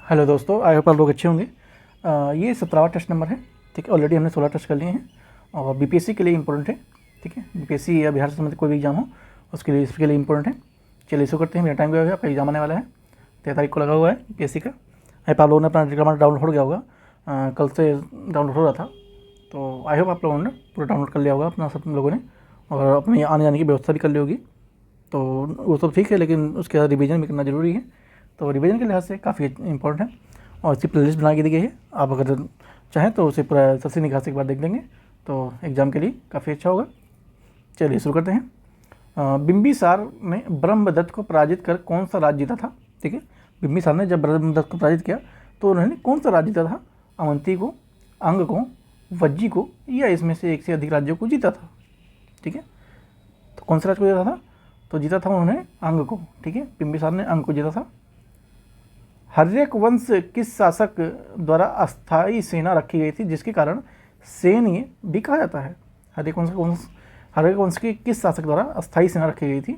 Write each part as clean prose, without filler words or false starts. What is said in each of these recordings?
Hello दोस्तों, I hope आप लोग अच्छे होंगे। ये 17वां टेस्ट नंबर है। ठीक है, ऑलरेडी हमने 16 टेस्ट कर लिए हैं और बीपीएससी के लिए इंपॉर्टेंट है। ठीक है, बीपीएससी या बिहार से संबंधित कोई भी एग्जाम हो उसके लिए इसके लिए इंपॉर्टेंट है। चलिए इसको करते हैं, मेरा टाइम गया हुआ है, आपका एग्जाम आने वाला है 13 तारीख को लगा हुआ है बीपीएससी का। आई आप लोगों ने अपना रिकॉर्ड डाउनलोड हो गया होगा, कल से डाउनलोड हो रहा था, तो आई होप आप लोगों ने पूरा डाउनलोड कर लिया होगा अपना सब लोगों ने, और अपनी आने जाने की व्यवस्था भी कर ली होगी। तो वो सब ठीक है, लेकिन उसके बाद रिवीजन भी करना ज़रूरी है। तो रिवीजन के लिहाज से काफ़ी इंपॉर्टेंट है और इसकी प्लेलिस्ट बना के दी गई है। आप अगर चाहें तो उसे पूरा सबसे निकाल से एक बार देख लेंगे तो एग्ज़ाम के लिए काफ़ी अच्छा होगा। चलिए शुरू करते हैं। बिंबिसार ने ब्रह्मदत्त को पराजित कर कौन सा राज्य जीता था? ठीक है, बिंबिसार ने जब ब्रह्मदत्त को पराजित किया तो उन्होंने कौन सा राज्य जीता था? अवंती को, अंग को, वज्जी को, या इसमें से एक से अधिक राज्यों को जीता था। ठीक है, तो कौन से राज्य को जीता था? तो जीता था उन्होंने अंग को। ठीक है, बिंबिसार ने अंग को जीता था। हर्यक वंश किस शासक द्वारा अस्थायी सेना रखी गई थी जिसके कारण सेनीय भी कहा जाता है? हर्यक वंश के किस शासक द्वारा अस्थायी सेना रखी गई थी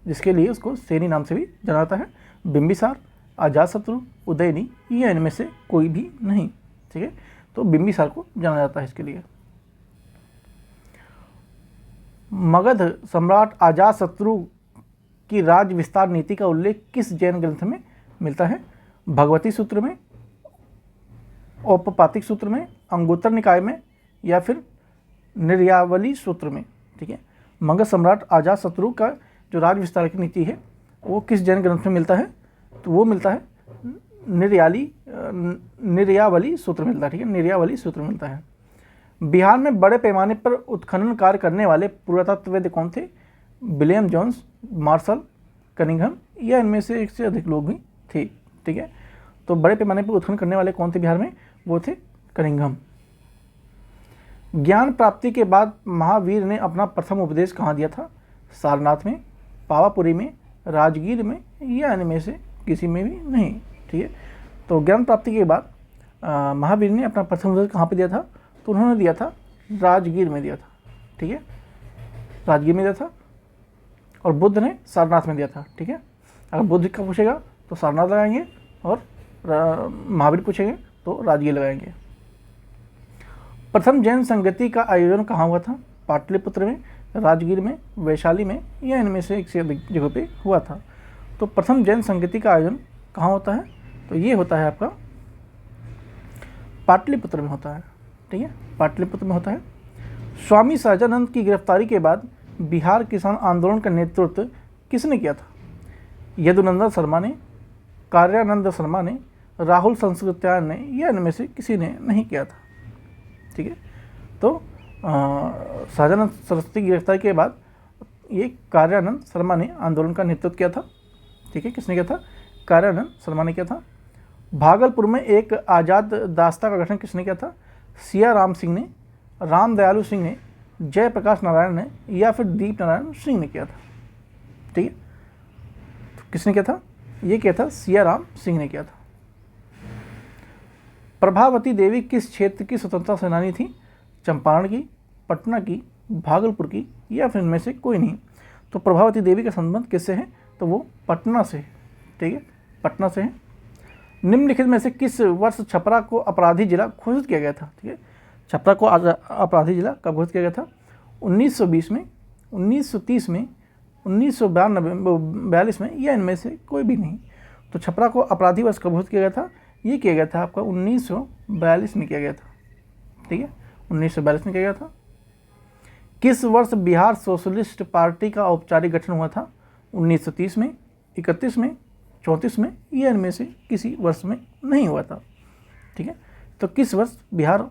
जिसके लिए उसको सेनी नाम से भी जाना जाता है? बिंबिसार, अजातशत्रु, उदयनी, या इनमें से कोई भी नहीं। ठीक है, तो बिंबिसार को जाना जाता है इसके लिए। मगध सम्राट अजातशत्रु की राज्य विस्तार नीति का उल्लेख किस जैन ग्रंथ में मिलता है? भगवती सूत्र में, औपपातिक सूत्र में, अंगुत्तर निकाय में, या फिर निर्यावली सूत्र में। ठीक है, मगध सम्राट अजातशत्रु का जो राज्य विस्तार की नीति है वो किस जैन ग्रंथ में मिलता है? तो वो मिलता है निर्यावली सूत्र मिलता है। ठीक है, निर्यावली सूत्र मिलता है। बिहार में बड़े पैमाने पर उत्खनन कार्य करने वाले पुरातत्वविद कौन थे? विलियम जोन्स, मार्शल, कनिंघम, या इनमें से एक से अधिक लोग भी थे। ठीक है, तो बड़े पैमाने पर उत्खनन करने वाले कौन थे बिहार में? वो थे कनिंघम। ज्ञान प्राप्ति के बाद महावीर ने अपना प्रथम उपदेश कहाँ दिया था? सारनाथ में, पावापुरी में, राजगीर में, या इनमें से किसी में भी नहीं। ठीक है, तो ज्ञान प्राप्ति के बाद महावीर ने अपना प्रथम उपदेश कहाँ पे दिया था? तो उन्होंने दिया था राजगीर में दिया था। ठीक है, राजगीर में दिया था। और बुद्ध ने सारनाथ में दिया था। ठीक है, अगर बुद्ध का पूछेगा तो सारनाथ लगाएंगे और महावीर पूछेंगे तो राजगीर लगाएंगे। प्रथम जैन संगति का आयोजन कहाँ हुआ था? पाटलिपुत्र में, राजगीर में, वैशाली में, या इनमें से एक से अधिक जगह पे हुआ था। तो प्रथम जैन संगति का आयोजन कहाँ होता है? तो ये होता है आपका पाटलिपुत्र में होता है। ठीक है, पाटलिपुत्र में होता है। स्वामी सहजानंद की गिरफ्तारी के बाद बिहार किसान आंदोलन का नेतृत्व किसने किया था? यदुनंदन शर्मा ने, कार्यानंद शर्मा ने, राहुल संस्कृत्यायन ने, या इनमें से किसी ने नहीं किया था। ठीक है, तो सहजानंद सरस्वती की गिरफ्तारी के बाद ये कार्यानंद शर्मा ने आंदोलन का नेतृत्व किया था। ठीक है, किसने किया था? कार्यानंद शर्मा ने किया था। भागलपुर में एक आज़ाद दास्ता का गठन किसने किया था? सिया राम सिंह ने, राम दयालु सिंह ने, जयप्रकाश नारायण ने, या फिर दीप नारायण सिंह ने किया था। ठीक है, तो किसने किया था? ये किया था सिया राम सिंह ने किया था। प्रभावती देवी किस क्षेत्र की स्वतंत्रता सेनानी थी? चंपारण की, पटना की, भागलपुर की, या फिर इनमें से कोई नहीं। तो प्रभावती देवी का संबंध किससे है? तो वो पटना से है। ठीक है, पटना से है। निम्नलिखित में से किस वर्ष छपरा को अपराधी जिला घोषित किया गया था? ठीक है, छपरा को अपराधी जिला कब घोषित किया गया था? 1920 में, 1930 में, 1942 में, या इनमें से कोई भी नहीं। तो छपरा को अपराधी वर्ष कब घोषित किया गया था? ये किया गया था आपका 1942 में किया गया था। ठीक है, 1942 में किया गया था। किस वर्ष बिहार सोशलिस्ट पार्टी का औपचारिक गठन हुआ था? 1930 में, 31 में, 34 में, या इनमें से किसी वर्ष में नहीं हुआ था। ठीक है, तो किस वर्ष बिहार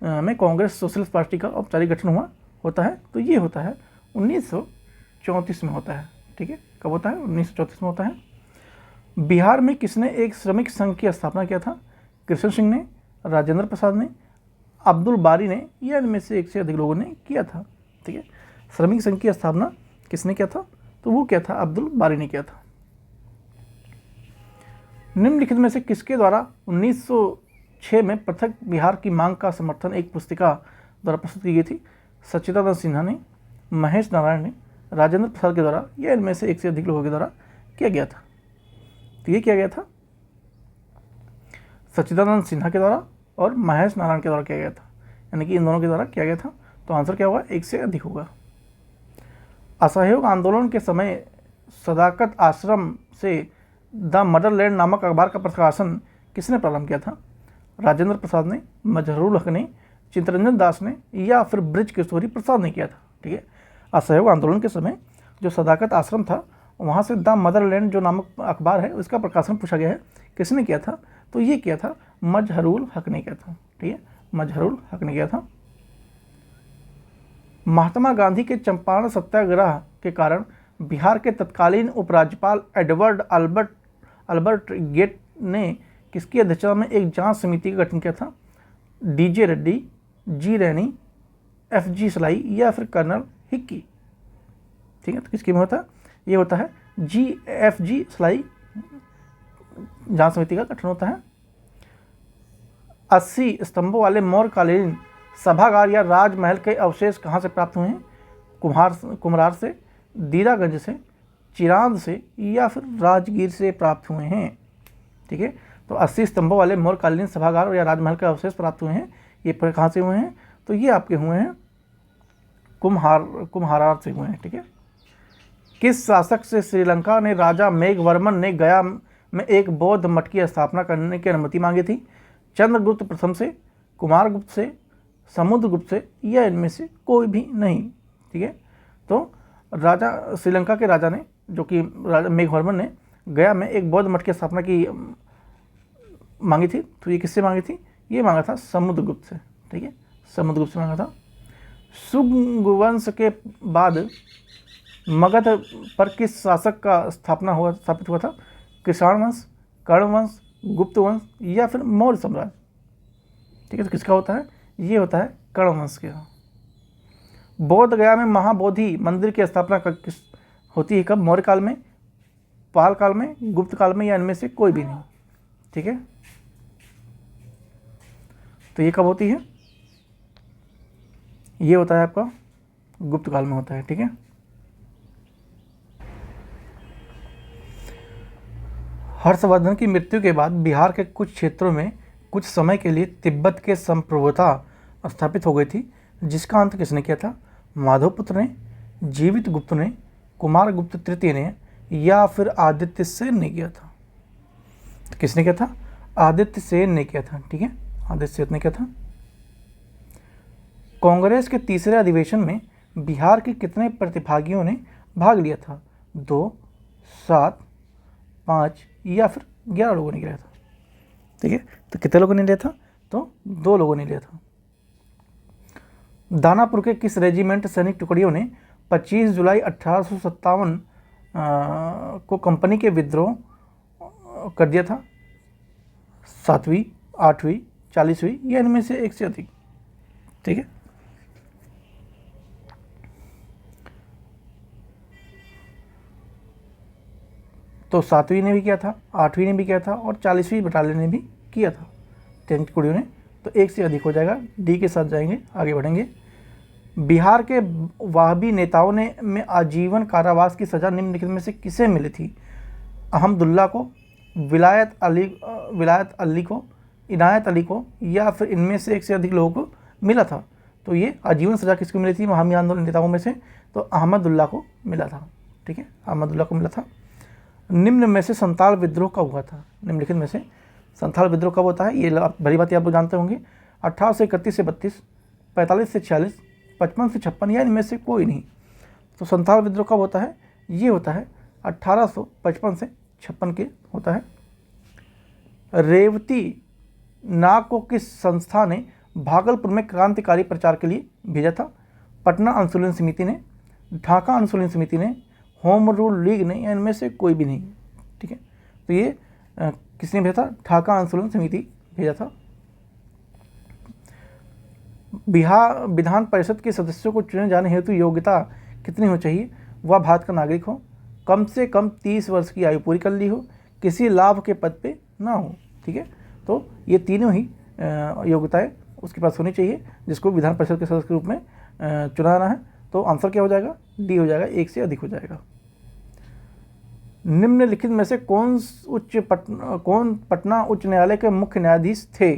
में कांग्रेस सोशलिस्ट पार्टी का औपचारिक गठन होता है? तो ये होता है 1934 में होता है। ठीक है, कब होता है? 1934 में होता है। बिहार में किसने एक श्रमिक संघ की स्थापना किया था? कृष्ण सिंह ने, राजेंद्र प्रसाद ने, अब्दुल बारी ने, या इनमें से एक से अधिक लोगों ने किया था। ठीक है, श्रमिक संघ की स्थापना किसने किया था? तो वो क्या था? अब्दुल बारी ने किया था। निम्नलिखित में से किसके द्वारा 1906 में पृथक बिहार की मांग का समर्थन एक पुस्तिका द्वारा प्रस्तुत की गई थी? सच्चिदानंद सिन्हा ने, महेश नारायण ने, राजेंद्र प्रसाद के द्वारा, या इनमें से एक से अधिक लोगों के द्वारा किया गया था? तो ये किया गया था सच्चिदानंद सिन्हा के द्वारा और महेश नारायण के द्वारा किया गया था, यानी कि इन दोनों के द्वारा किया गया था। तो आंसर क्या होगा, 1 से अधिक होगा। असहयोग आंदोलन के समय सदाकत आश्रम से द मदरलैंड नामक अखबार का प्रकाशन किसने प्रारंभ किया था? राजेंद्र प्रसाद ने, मजहरूल हक ने, चित्तरंजन दास ने या फिर ब्रिज किशोरी प्रसाद ने किया था। ठीक है, असहयोग आंदोलन के समय जो सदाकत आश्रम था वहाँ से द मदरलैंड जो नामक अखबार है उसका प्रकाशन पूछा गया है, किसने किया था? तो ये किया था मजहरूल हक ने किया था। ठीक है, मजहरूल हक ने किया था। महात्मा गांधी के चंपारण सत्याग्रह के कारण बिहार के तत्कालीन उपराज्यपाल एडवर्ड अल्बर्ट गेट ने किसकी अध्यक्षता में एक जांच समिति का गठन किया था? डीजे रेड्डी, जी रैनी, एफजी सलाई या फिर कर्नल हिक्की। ठीक है, तो किसकी में होता है? ये होता है एफजी सलाई जांच समिति का गठन होता है। 80 स्तंभों वाले मौर्यकालीन सभागार या राजमहल के अवशेष कहाँ से प्राप्त हुए हैं? कुम्हार से, दीरागंज से, चिरांद से या फिर राजगीर से प्राप्त हुए हैं। ठीक है, तो 80 स्तंभों वाले मौर्यकालीन सभागार या राजमहल के अवशेष प्राप्त हुए हैं। ये कहाँ से हुए हैं? तो ये आपके हुए हैं कुम्हार से हुए हैं। ठीक है, किस शासक से श्रीलंका ने राजा मेघवर्मन ने गया में एक बौद्ध मठ की स्थापना करने की अनुमति मांगी थी? चंद्रगुप्त प्रथम से, कुमारगुप्त से, समुद्रगुप्त से या इनमें से कोई भी नहीं। ठीक है, तो राजा श्रीलंका के राजा ने, जो कि राजा मेघवर्मन ने गया में एक बौद्ध मठ की स्थापना की मांगी थी। तो ये किससे मांगी थी? ये मांगा था समुद्रगुप्त से। ठीक है, समुद्रगुप्त से मांगा था। शुंग वंश के बाद मगध पर किस शासक का स्थापित हुआ था? कृषाण वंश, कर्ण वंश, गुप्त वंश या फिर मौर्य साम्राज्य। ठीक है, तो किसका होता है? ये होता है कर्ण वंश का। बोध गया में महाबोधि मंदिर की स्थापना होती है कब? मौर्य काल में, पाल काल में, गुप्त काल में या इनमें से कोई भी नहीं। ठीक है, तो ये कब होती है? ये होता है आपका गुप्त काल में होता है। ठीक है, हर्षवर्धन की मृत्यु के बाद बिहार के कुछ क्षेत्रों में कुछ समय के लिए तिब्बत के संप्रभुता स्थापित हो गई थी, जिसका अंत किसने किया था? माधवपुत्र ने, जीवित गुप्त ने, कुमारगुप्त तृतीय ने या फिर आदित्य सेन ने किया था? तो किसने किया था? आदित्य सेन ने किया था। ठीक है, आदित्य सेन ने किया था। कांग्रेस के तीसरे अधिवेशन में बिहार के कितने प्रतिभागियों ने भाग लिया था? 2, 7, 5 या फिर 11 लोगों ने लिया था। ठीक है, तो कितने लोगों ने लिया था? तो 2 लोगों ने लिया था। दानापुर के किस रेजिमेंट सैनिक टुकड़ियों ने 25 जुलाई 1857 को कंपनी के विद्रोह कर दिया था? 7वीं, 8वीं, 40वीं या इनमें से एक से अधिक। ठीक है, तो 7वीं ने भी किया था, 8वीं ने भी किया था और 40वीं बटालियन ने भी किया था सैनिक टुकड़ियों ने। तो एक से अधिक हो जाएगा। डी के साथ जाएंगे, आगे बढ़ेंगे। बिहार के वाहबी नेताओं ने में आजीवन कारावास की सज़ा निम्नलिखित में से किसे मिली थी? अहमदुल्ला को, विलायत अली को, इनायत अली को या फिर इनमें से एक से अधिक लोगों को मिला था? तो ये आजीवन सज़ा किसको मिली थी वाहबी आंदोलन नेताओं में से? तो अहमदुल्ला को मिला था। ठीक है, अहमदुल्ला को मिला था। निम्न में से संताल विद्रोह कब हुआ था? निम्नलिखित में से संथाल विद्रोह कब होता है? ये भली बात आप लोग जानते होंगे। 1831 से 32, 45 से 46, 55 से 56 या इनमें से कोई नहीं। तो संथाल विद्रोह कब होता है? ये होता है 1855 से 56 के होता है। रेवती नाग को किस संस्था ने भागलपुर में क्रांतिकारी प्रचार के लिए भेजा था? पटना अनुशीलन समिति ने, ढाका अनुशीलन समिति ने, होम रूल लीग ने या इनमें से कोई भी नहीं। ठीक है, तो ये किसने भेजा था? ढाका अनुशीलन समिति भेजा था। बिहार विधान परिषद के सदस्यों को चुने जाने हेतु योग्यता कितनी हो चाहिए? वह भारत का नागरिक हो, कम से कम 30 वर्ष की आयु पूरी कर ली हो, किसी लाभ के पद पे ना हो। ठीक है, तो ये तीनों ही योग्यताएं उसके पास होनी चाहिए जिसको विधान परिषद के सदस्य के रूप में चुनाना है। तो आंसर क्या हो जाएगा? डी हो जाएगा, एक से अधिक हो जाएगा। निम्नलिखित में से कौन पटना उच्च न्यायालय के मुख्य न्यायाधीश थे?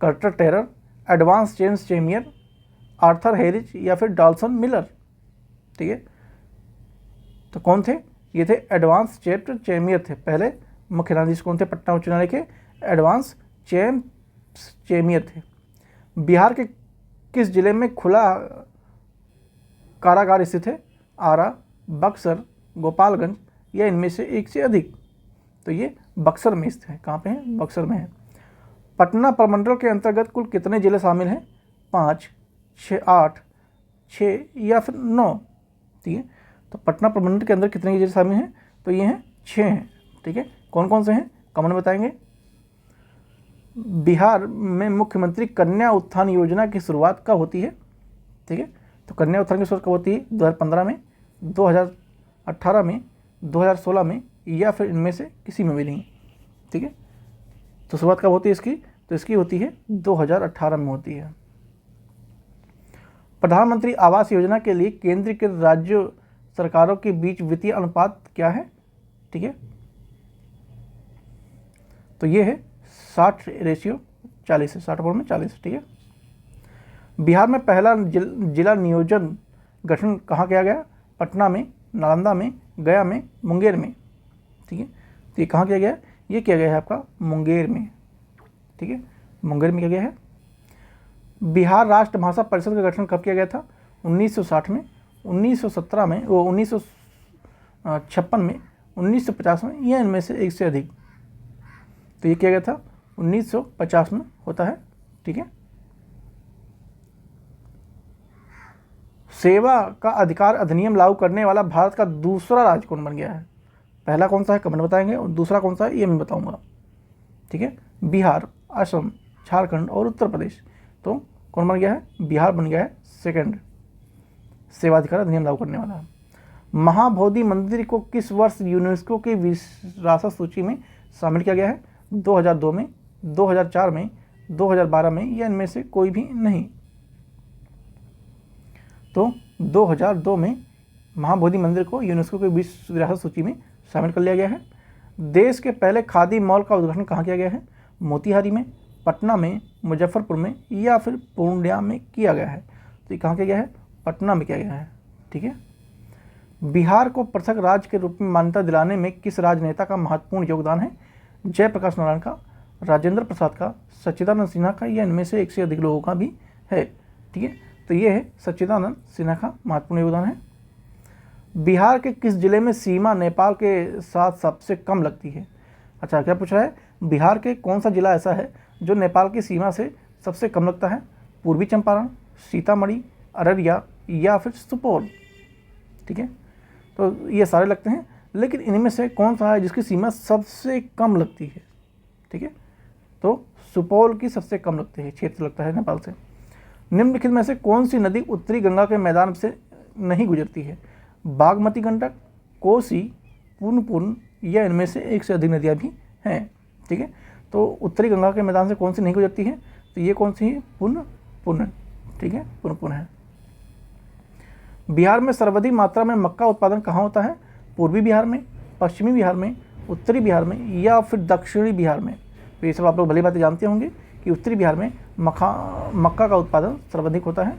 Carter terror, advance James चेमियर, Arthur हैरिज या फिर डॉल्सन मिलर? ठीक है, तो कौन थे? ये थे एडवांस जेम्स चेमियर थे। पहले मुख्य न्यायाधीश कौन थे पटना उच्च न्यायालय के? एडवांस जेम्स चेमियर थे। बिहार के किस जिले में खुला कारागार स्थित है? आरा, बक्सर, गोपालगंज या इनमें से एक से अधिक? तो ये बक्सर में स्थित है। कहाँ पे है? बक्सर में है। पटना प्रमंडल के अंतर्गत कुल कितने जिले शामिल हैं? 5, 6, 8, 6 या फिर 9? ठीक है, तो पटना प्रमंडल के अंदर कितने जिले शामिल हैं? तो ये हैं 6 हैं। ठीक है, कौन कौन से हैं कमेंट में बताएंगे। बिहार में मुख्यमंत्री कन्या उत्थान योजना की शुरुआत कब होती है? ठीक है, तो कन्या उत्थान की शुरुआत कब होती है? 2015 में, 2018 में, 2016 में या फिर इनमें से किसी में भी नहीं। ठीक है, तो शुरुआत कब होती है इसकी? तो इसकी होती है 2018 में होती है। प्रधानमंत्री आवास योजना के लिए केंद्र के राज्य सरकारों के बीच वित्तीय अनुपात क्या है? ठीक है, तो ये है 60:40 है, 60:40। ठीक है, बिहार में पहला जिला नियोजन गठन कहाँ किया गया? पटना में, नालंदा में, गया में, मुंगेर में। ठीक है, तो ये कहाँ किया गया? ये किया गया है आपका मुंगेर में। ठीक है, मुंगेर में किया गया है। बिहार राष्ट्र भाषा परिषद का गठन कब किया गया था? 1960 में, 1917 में, 1956 में, 1950 में या इनमें से एक से अधिक? तो ये किया गया था 1950 में होता है। ठीक है, सेवा का अधिकार अधिनियम लागू करने वाला भारत का दूसरा राज्य कौन बन गया है? पहला कौन सा है कमेंट बताएंगे, और दूसरा कौन सा है ये मैं बताऊंगा। ठीक है, बिहार, असम, झारखंड और उत्तर प्रदेश। तो कौन बन गया है? बिहार बन गया है सेकंड सेवाधिकार अधिनियम लागू करने वाला। महाबोधि मंदिर को किस वर्ष यूनेस्को की विरासत सूची में शामिल किया गया है? 2002 में, 2004 में, 2012 में या इनमें से कोई भी नहीं? तो 2002 में महाबोधि मंदिर को यूनेस्को की विश्व विरासत सूची में शामिल कर लिया गया है। देश के पहले खादी मॉल का उद्घाटन कहाँ किया गया है? मोतिहारी में, पटना में, मुजफ्फरपुर में या फिर पूर्णिया में किया गया है? तो ये कहाँ किया गया है? पटना में किया गया है। ठीक है, बिहार को पृथक राज्य के रूप में मान्यता दिलाने में किस राजनेता का महत्वपूर्ण योगदान है? जयप्रकाश नारायण का, राजेंद्र प्रसाद का, सच्चिदानंद सिन्हा का या इनमें से एक से अधिक लोगों का भी है? ठीक है, तो ये है सच्चिदानंद सिन्हा का महत्वपूर्ण योगदान है। बिहार के किस जिले में सीमा नेपाल के साथ सबसे कम लगती है? अच्छा, क्या पूछ रहा है? बिहार के कौन सा जिला ऐसा है जो नेपाल की सीमा से सबसे कम लगता है? पूर्वी चंपारण, सीतामढ़ी, अररिया या फिर सुपौल? ठीक है, तो ये सारे लगते हैं, लेकिन इनमें से कौन सा है जिसकी सीमा सबसे कम लगती है? ठीक है, तो सुपौल की सबसे कम लगती है, क्षेत्र लगता है नेपाल से। निम्नलिखित में से कौन सी नदी उत्तरी गंगा के मैदान से नहीं गुजरती है? बागमती, गंडक, कोसी, पुनपुन या इनमें से एक से अधिक नदियाँ भी हैं? ठीक है, तो उत्तरी गंगा के मैदान से कौन सी नहीं गुजरती है? तो ये कौन सी है? पुनपुन। ठीक है, पुनपुन है। बिहार में सर्वाधिक मात्रा में मक्का उत्पादन कहाँ होता है? पूर्वी बिहार में, पश्चिमी बिहार में, उत्तरी बिहार में या फिर दक्षिणी बिहार में? तो ये सब आप लोग भली बातें जानते होंगे कि उत्तरी बिहार में मक्का का उत्पादन सर्वाधिक होता है।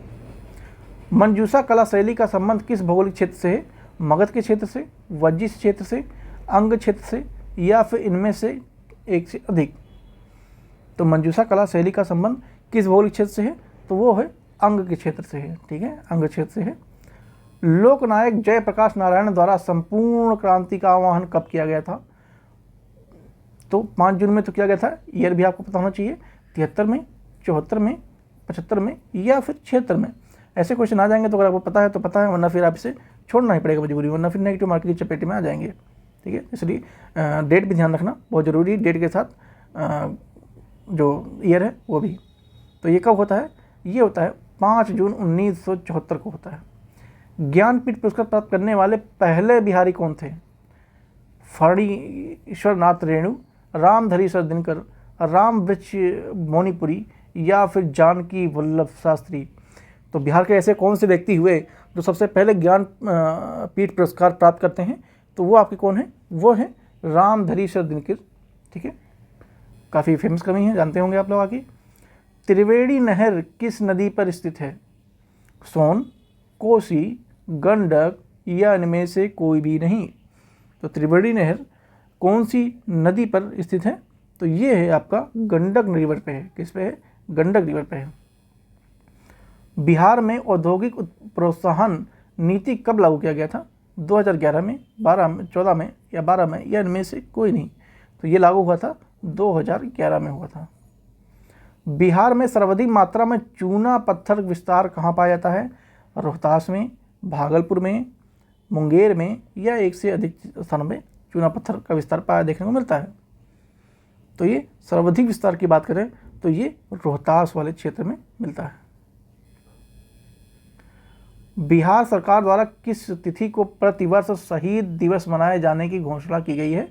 मंजूषा कला शैली का संबंध किस भौगोलिक क्षेत्र से है? मगध के क्षेत्र से, वज्जी क्षेत्र से, अंग क्षेत्र से या फिर इनमें से एक से अधिक? तो मंजूषा कला शैली का संबंध किस भौगोलिक क्षेत्र से है? तो वो है अंग के क्षेत्र से है। ठीक है, अंग क्षेत्र से है। लोकनायक जयप्रकाश नारायण द्वारा संपूर्ण क्रांति का आह्वान कब किया गया था? तो 5 जून में तो किया गया था, ईयर भी आपको पता होना चाहिए। 73 में, 74 में, 75 में या फिर 76 में? ऐसे क्वेश्चन आ जाएंगे तो अगर आपको पता है तो पता है, वरना फिर आप इसे छोड़ना ही पड़ेगा मजबूरी, वरना फिर नेगेटिव मार्क की चपेट में आ जाएंगे। ठीक है, इसलिए डेट भी ध्यान रखना बहुत ज़रूरी, डेट के साथ जो ईयर है वो भी। तो ये कब होता है? ये होता है 5 जून 1974 को होता है। ज्ञानपीठ पुरस्कार प्राप्त करने वाले पहले बिहारी कौन थे? फणीश्वर नाथ रेणु, रामधरीश्वर दिनकर, राम वृक्ष मौनीपुरी या फिर जानकी वल्लभ शास्त्री? तो बिहार के ऐसे कौन से व्यक्ति हुए जो सबसे पहले ज्ञान पीठ पुरस्कार प्राप्त करते हैं? तो वो आपके कौन है, वो है रामधरीश्वर दिनकर। ठीक है, काफ़ी फेमस कवि हैं, जानते होंगे आप लोग। आगे, त्रिवेणी नहर किस नदी पर स्थित है? सोन, कोसी, गंडक या इनमें से कोई भी नहीं। तो त्रिवेणी नहर कौन सी नदी पर स्थित है? तो ये है आपका गंडक रिवर पे है। किस पे है? गंडक रिवर पे है। बिहार में औद्योगिक प्रोत्साहन नीति कब लागू किया गया था? 2011 में, 12 में, 14 में या 12 में या इनमें से कोई नहीं। तो ये लागू हुआ था 2011 में हुआ था। बिहार में सर्वाधिक मात्रा में चूना पत्थर विस्तार कहाँ पाया जाता है? रोहतास में, भागलपुर में, मुंगेर में या एक से अधिक स्थानों में चूना पत्थर का विस्तार पाया देखने को मिलता है। तो ये सर्वाधिक विस्तार की बात करें तो ये रोहतास वाले क्षेत्र में मिलता है। बिहार सरकार द्वारा किस तिथि को प्रतिवर्ष शहीद दिवस मनाए जाने की घोषणा की गई है?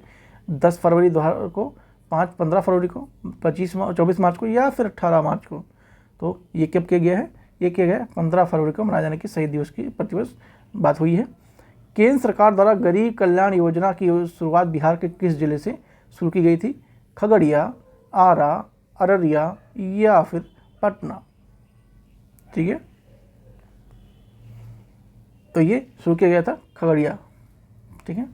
10 फरवरी को, 15 फरवरी को, 24 मार्च को या फिर 18 मार्च को? तो ये कब किया गया है? ये किया गया 15 फरवरी को मनाए जाने की शहीद दिवस की प्रतिवर्ष बात हुई है। केंद्र सरकार द्वारा गरीब कल्याण योजना की शुरुआत बिहार के किस जिले से शुरू की गई थी? खगड़िया, आरा, अररिया या फिर पटना? ठीक है, तो ये शुरू किया गया था खगड़िया। ठीक है,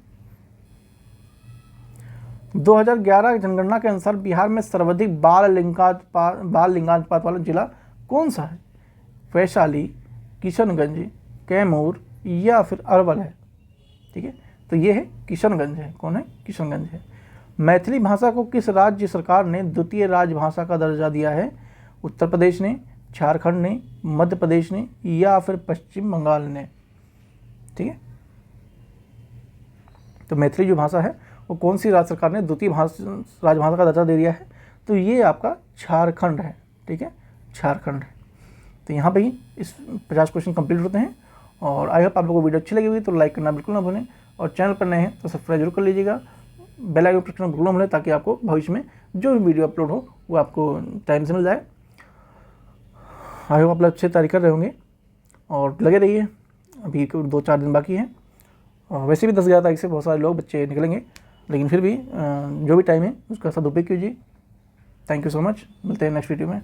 2011 की जनगणना के अनुसार बिहार में सर्वाधिक बाल लिंगानुपात वाला जिला कौन सा है? वैशाली, किशनगंज, कैमूर या फिर अरवल है? ठीक है, तो ये है किशनगंज है। कौन है? किशनगंज है। मैथिली भाषा को किस राज्य सरकार ने द्वितीय राजभाषा का दर्जा दिया है? उत्तर प्रदेश ने, झारखंड ने, मध्य प्रदेश ने या फिर पश्चिम बंगाल ने? ठीक है, तो मैथिली जो भाषा है वो कौन सी राज्य सरकार ने द्वितीय राजभाषा का दर्जा दे दिया है? तो ये आपका झारखंड है। ठीक है, झारखंड है। तो यहाँ पे ही इस 50 क्वेश्चन कंप्लीट होते हैं। और आई होप आप लोगों को वीडियो अच्छी लगी हुई तो लाइक करना बिल्कुल ना भूलें, और चैनल पर नए हैं तो सब्सक्राइब जरूर कर लीजिएगा। बेल आइकन प्रेस करना बिल्कुल ना भूलें ताकि आपको भविष्य में जो भी वीडियो अपलोड हो वो आपको टाइम से मिल जाए। आई होप आप लोग अच्छे तैयारी कर रहे होंगे और लगे रहिए। अभी 2-4 दिन बाकी हैं, और वैसे भी 10-11 तारीख से बहुत सारे लोग बच्चे निकलेंगे, लेकिन फिर भी जो भी टाइम है उसका सदुपयोग कीजिए। थैंक यू सो मच, मिलते हैं नेक्स्ट वीडियो में।